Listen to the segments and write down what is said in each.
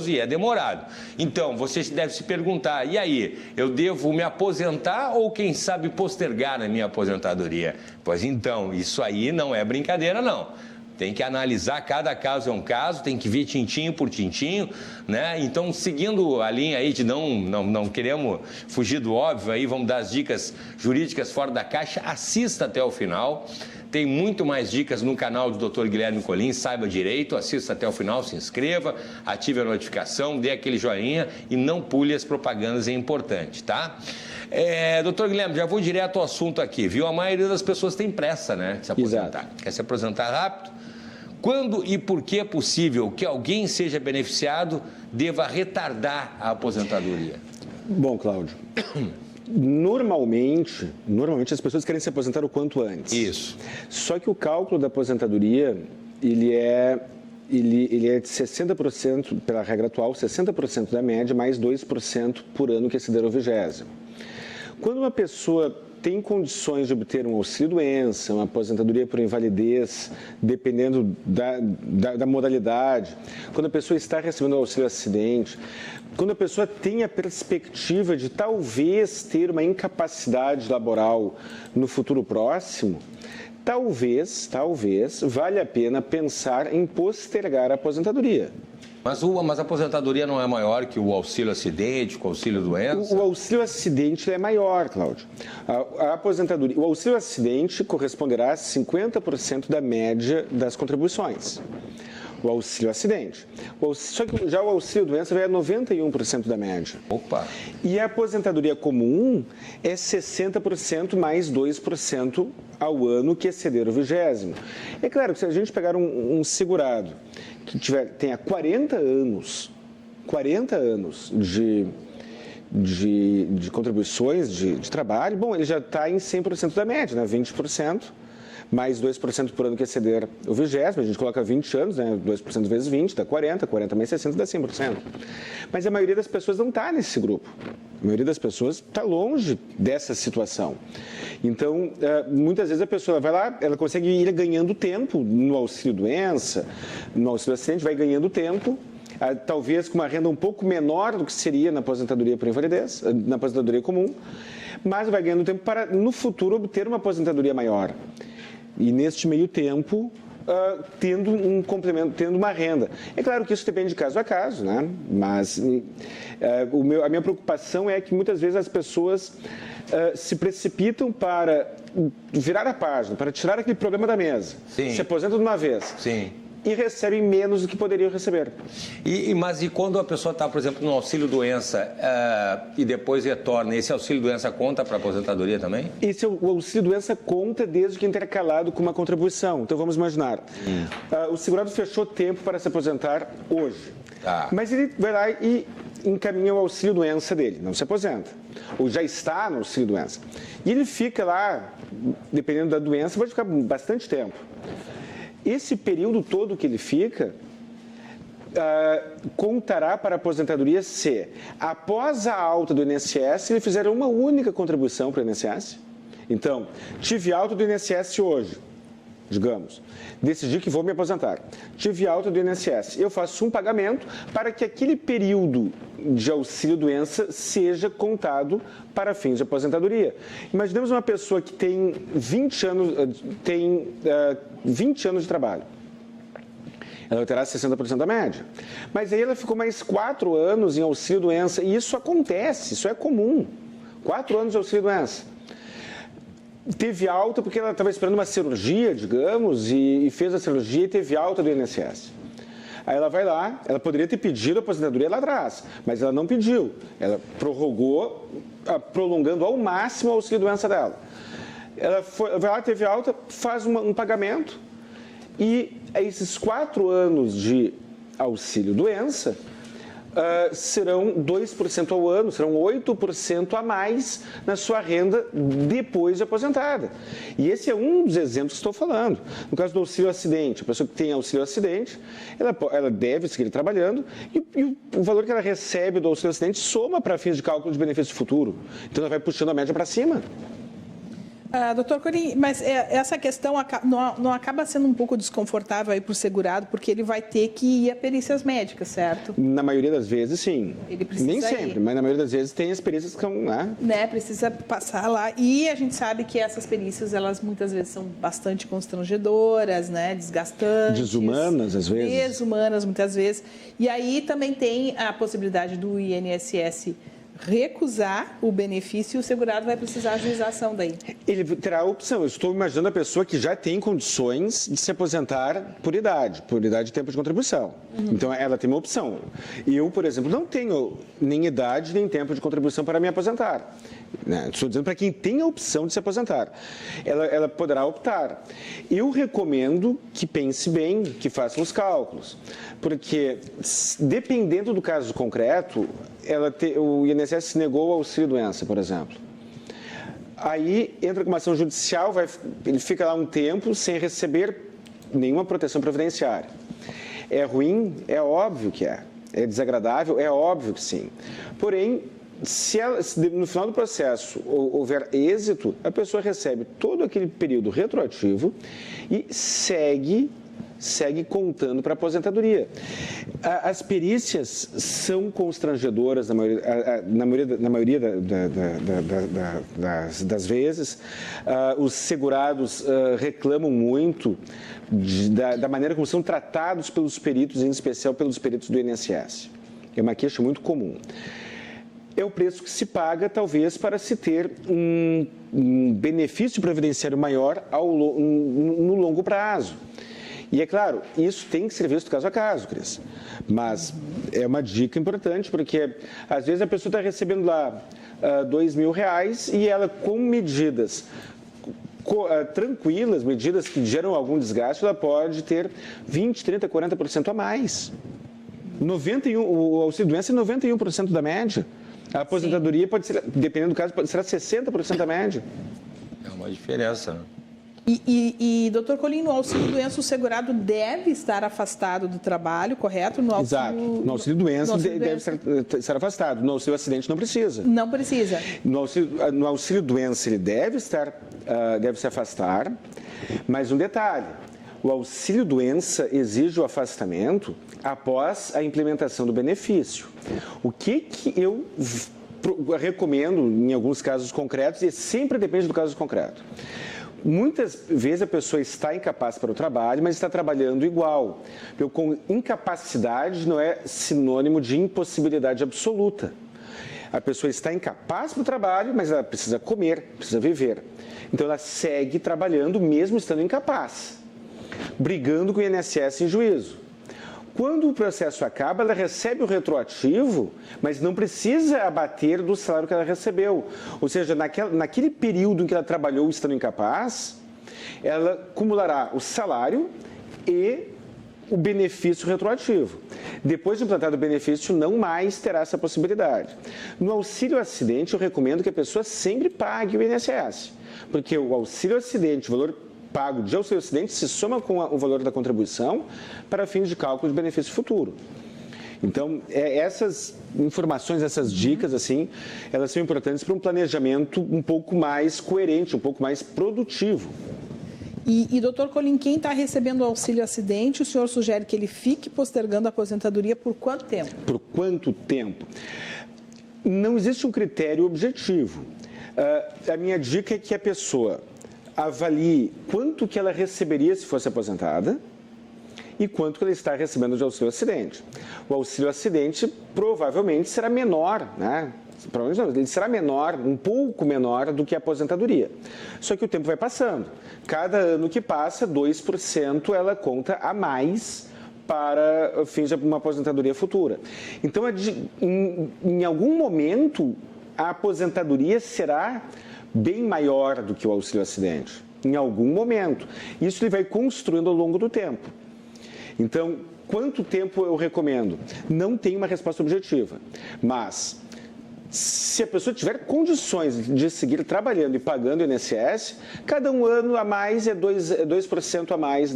e é demorado. Então, você deve se perguntar, e aí, eu devo me aposentar ou, quem sabe, postergar a minha aposentadoria? Pois então, isso aí não é brincadeira, não. Tem que analisar, cada caso é um caso, tem que ver tintim por tintim, né? Então, seguindo a linha aí de não queremos fugir do óbvio, aí vamos dar as dicas jurídicas fora da caixa, assista até o final. Tem muito mais dicas no canal do Dr. Guilherme Colim, saiba direito, assista até o final, se inscreva, ative a notificação, dê aquele joinha e não pule as propagandas, é importante, tá? Doutor Guilherme, já vou direto ao assunto aqui, viu? A maioria das pessoas tem pressa, né, de se aposentar. Exato. Quer se aposentar rápido? Quando e por que é possível que alguém seja beneficiado deva retardar a aposentadoria? Bom, Cláudio, normalmente as pessoas querem se aposentar o quanto antes. Isso. Só que o cálculo da aposentadoria, ele é de 60%, pela regra atual, 60% da média, mais 2% por ano que exceder o 20º. Quando uma pessoa tem condições de obter um auxílio-doença, uma aposentadoria por invalidez, dependendo da modalidade, quando a pessoa está recebendo auxílio-acidente, quando a pessoa tem a perspectiva de talvez ter uma incapacidade laboral no futuro próximo, talvez valha a pena pensar em postergar a aposentadoria. Mas a aposentadoria não é maior que o auxílio-acidente, que o auxílio-doença? O auxílio-acidente é maior, Cláudio. A aposentadoria, o auxílio-acidente corresponderá a 50% da média das contribuições. O auxílio-acidente. Só que já o auxílio-doença vai a 91% da média. Opa! E a aposentadoria comum é 60% mais 2% ao ano que exceder o 20º. É claro que se a gente pegar um segurado que tenha 40 anos de contribuições de trabalho, bom, ele já está em 100% da média, né? 20%. Mais 2% por ano que exceder o 20º, a gente coloca 20 anos, né? 2% vezes 20 dá 40, 40 mais 60 dá 100%. Mas a maioria das pessoas não está nesse grupo. A maioria das pessoas está longe dessa situação. Então, muitas vezes a pessoa vai lá, ela consegue ir ganhando tempo no auxílio-doença, no auxílio-acidente, vai ganhando tempo, talvez com uma renda um pouco menor do que seria na aposentadoria por invalidez, na aposentadoria comum, mas vai ganhando tempo para, no futuro, obter uma aposentadoria maior. E neste meio tempo, tendo um complemento, tendo uma renda. É claro que isso depende de caso a caso, né? Mas a minha preocupação é que muitas vezes as pessoas se precipitam para virar a página, para tirar aquele problema da mesa. Sim. Se aposentam de uma vez. Sim. E recebem menos do que poderiam receber. Mas quando a pessoa está, por exemplo, no auxílio-doença e depois retorna, esse auxílio-doença conta para a aposentadoria também? O auxílio-doença conta desde que intercalado com uma contribuição. Então, vamos imaginar, o segurado fechou tempo para se aposentar hoje. Tá. Mas ele vai lá e encaminha o auxílio-doença dele, não se aposenta. Ou já está no auxílio-doença. E ele fica lá, dependendo da doença, pode ficar bastante tempo. Esse período todo que ele fica, contará para a aposentadoria se, após a alta do INSS, ele fizer uma única contribuição para o INSS. Então, tive alta do INSS hoje, digamos, decidi que vou me aposentar. Tive alta do INSS, eu faço um pagamento para que aquele período de auxílio-doença seja contado para fins de aposentadoria. Imaginemos uma pessoa que tem 20 anos de trabalho. Ela terá 60% da média. Mas aí ela ficou mais 4 anos em auxílio-doença, e isso acontece, isso é comum. 4 anos de auxílio-doença. Teve alta porque ela estava esperando uma cirurgia, digamos, e fez a cirurgia e teve alta do INSS. Aí ela vai lá, ela poderia ter pedido a aposentadoria lá atrás, mas ela não pediu. Ela prorrogou, prolongando ao máximo a auxílio-doença dela. Ela vai lá, teve alta, faz um pagamento e esses 4 anos de auxílio-doença serão 2% ao ano, serão 8% a mais na sua renda depois de aposentada. E esse é um dos exemplos que estou falando. No caso do auxílio-acidente, a pessoa que tem auxílio-acidente, ela deve seguir trabalhando e o valor que ela recebe do auxílio-acidente soma para fins de cálculo de benefício futuro. Então, ela vai puxando a média para cima. Doutor Corim, mas essa questão não acaba sendo um pouco desconfortável para o segurado, porque ele vai ter que ir a perícias médicas, certo? Na maioria das vezes, sim. Ele precisa Nem sempre, mas na maioria das vezes tem as perícias que são... Precisa passar lá. E a gente sabe que essas perícias, elas muitas vezes são bastante constrangedoras, né? Desgastantes. Desumanas, às vezes. Desumanas, muitas vezes. E aí também tem a possibilidade do INSS recusar o benefício e o segurado vai precisar ajuizar a ação daí. Ele terá a opção. Eu estou imaginando a pessoa que já tem condições de se aposentar por idade de tempo de contribuição. Então, ela tem uma opção. Eu, por exemplo, não tenho nem idade nem tempo de contribuição para me aposentar. Estou dizendo para quem tem a opção de se aposentar. Ela poderá optar. Eu recomendo que pense bem, que faça os cálculos. Porque, dependendo do caso concreto, o INSS negou o auxílio-doença, por exemplo. Aí entra com uma ação judicial, ele fica lá um tempo sem receber nenhuma proteção previdenciária. É ruim? É óbvio que é. É desagradável? É óbvio que sim. Porém, se no final do processo houver êxito, a pessoa recebe todo aquele período retroativo e segue contando para a aposentadoria. As perícias são constrangedoras na maioria das vezes. Os segurados reclamam muito da maneira como são tratados pelos peritos, em especial pelos peritos do INSS. É uma queixa muito comum. É o preço que se paga, talvez, para se ter um benefício previdenciário maior no longo prazo. E, é claro, isso tem que ser visto caso a caso, Cris. Mas é uma dica importante, porque, às vezes, a pessoa está recebendo lá R$2.000 e ela, com medidas tranquilas, medidas que geram algum desgaste, ela pode ter 20%, 30%, 40% a mais. O auxílio-doença é 91% da média. A aposentadoria pode ser, dependendo do caso, pode ser 60% da média. É uma diferença, né? E doutor Colim, no auxílio-doença, o segurado deve estar afastado do trabalho, correto? Exato. No auxílio-doença deve estar afastado. No auxílio-acidente não precisa. Não precisa. No auxílio-doença ele deve se afastar, mas um detalhe, o auxílio-doença exige o afastamento após a implementação do benefício. O que eu recomendo em alguns casos concretos, e sempre depende do caso concreto. Muitas vezes a pessoa está incapaz para o trabalho, mas está trabalhando igual. Com incapacidade não é sinônimo de impossibilidade absoluta. A pessoa está incapaz para o trabalho, mas ela precisa comer, precisa viver. Então ela segue trabalhando mesmo estando incapaz, brigando com o INSS em juízo. Quando o processo acaba, ela recebe o retroativo, mas não precisa abater do salário que ela recebeu. Ou seja, naquele período em que ela trabalhou estando incapaz, ela acumulará o salário e o benefício retroativo. Depois de implantado o benefício, não mais terá essa possibilidade. No auxílio-acidente, eu recomendo que a pessoa sempre pague o INSS, porque o auxílio-acidente, o valor pago de auxílio-acidente se soma com o valor da contribuição para fins de cálculo de benefício futuro. Então, essas informações, essas dicas, assim, elas são importantes para um planejamento um pouco mais coerente, um pouco mais produtivo. E doutor Colim, quem está recebendo o auxílio-acidente, o senhor sugere que ele fique postergando a aposentadoria por quanto tempo? Por quanto tempo? Não existe um critério objetivo. A minha dica é que a pessoa avalie quanto que ela receberia se fosse aposentada e quanto que ela está recebendo de auxílio-acidente. O auxílio-acidente provavelmente será menor, né? Provavelmente não, ele será menor, um pouco menor do que a aposentadoria. Só que o tempo vai passando. Cada ano que passa, 2% ela conta a mais para fins de uma aposentadoria futura. Então, em algum momento, a aposentadoria será bem maior do que o auxílio-acidente, em algum momento. Isso ele vai construindo ao longo do tempo. Então, quanto tempo eu recomendo? Não tem uma resposta objetiva, mas se a pessoa tiver condições de seguir trabalhando e pagando o INSS, cada um ano a mais é 2% a mais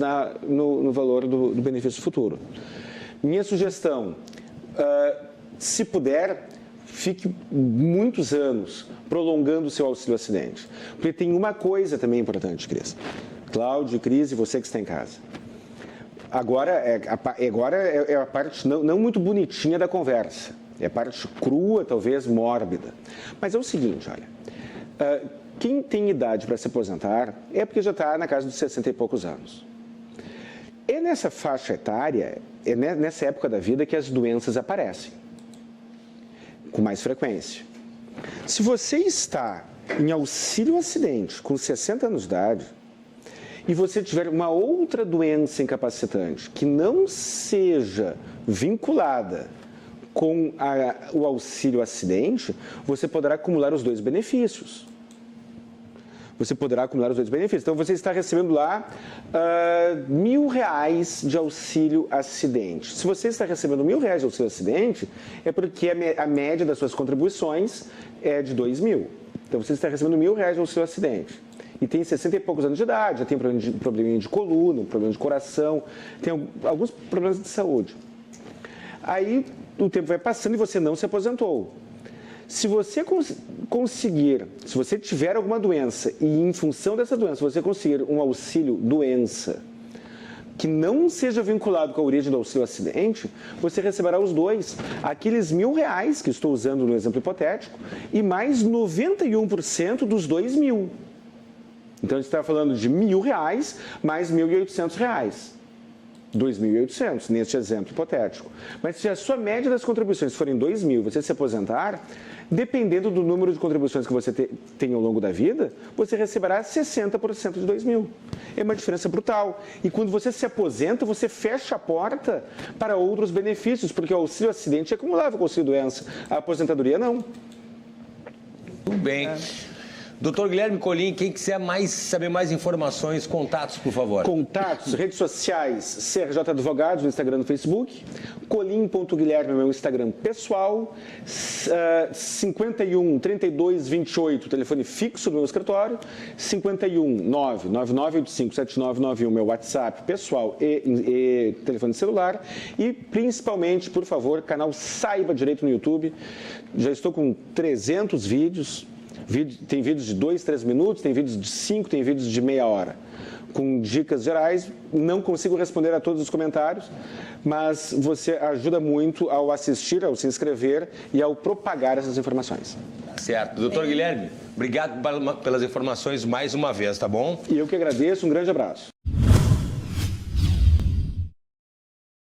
no valor do benefício futuro. Minha sugestão, se puder, fique muitos anos prolongando o seu auxílio acidente. Porque tem uma coisa também importante, Cris. Cláudio, Cris e você que está em casa. Agora é a parte não muito bonitinha da conversa. É a parte crua, talvez mórbida. Mas é o seguinte, olha. Quem tem idade para se aposentar é porque já está na casa dos 60 e poucos anos. É nessa faixa etária, é nessa época da vida que as doenças aparecem com mais frequência. Se você está em auxílio acidente com 60 anos de idade e você tiver uma outra doença incapacitante que não seja vinculada com o auxílio acidente, você poderá acumular os dois benefícios. Então, você está recebendo lá R$1.000 de auxílio acidente. Se você está recebendo R$1.000 de auxílio acidente, é porque a média das suas contribuições é de R$2.000. Então, você está recebendo R$1.000 de auxílio acidente. E tem 60 e poucos anos de idade, já tem problema de coluna, problema de coração, tem alguns problemas de saúde. Aí, o tempo vai passando e você não se aposentou. Se você se você tiver alguma doença e em função dessa doença você conseguir um auxílio doença que não seja vinculado com a origem do auxílio acidente, você receberá os dois. Aqueles R$1.000 que estou usando no exemplo hipotético e mais 91% dos R$2.000. Então, a gente está falando de R$1.000 mais R$1.800. 2.800, neste exemplo hipotético. Mas se a sua média das contribuições forem 2.000, você se aposentar, dependendo do número de contribuições que você tem ao longo da vida, você receberá 60% de 2.000. É uma diferença brutal. E quando você se aposenta, você fecha a porta para outros benefícios, porque o auxílio acidente é acumulável com o auxílio doença. A aposentadoria não. Tudo bem. Doutor Guilherme Colim, quem quiser saber mais informações, contatos, por favor. Contatos, redes sociais, CRJ Advogados, no Instagram e no Facebook. Colim.guilherme é meu Instagram pessoal. 51 32 28, telefone fixo do meu escritório. 51 99985 7991, meu WhatsApp pessoal e telefone celular. E principalmente, por favor, canal Saiba Direito no YouTube. Já estou com 300 vídeos. Tem vídeos de 2, 3 minutos, tem vídeos de 5, tem vídeos de meia hora, com dicas gerais. Não consigo responder a todos os comentários, mas você ajuda muito ao assistir, ao se inscrever e ao propagar essas informações. Certo. Doutor Guilherme, obrigado pelas informações mais uma vez, tá bom? E eu que agradeço, um grande abraço.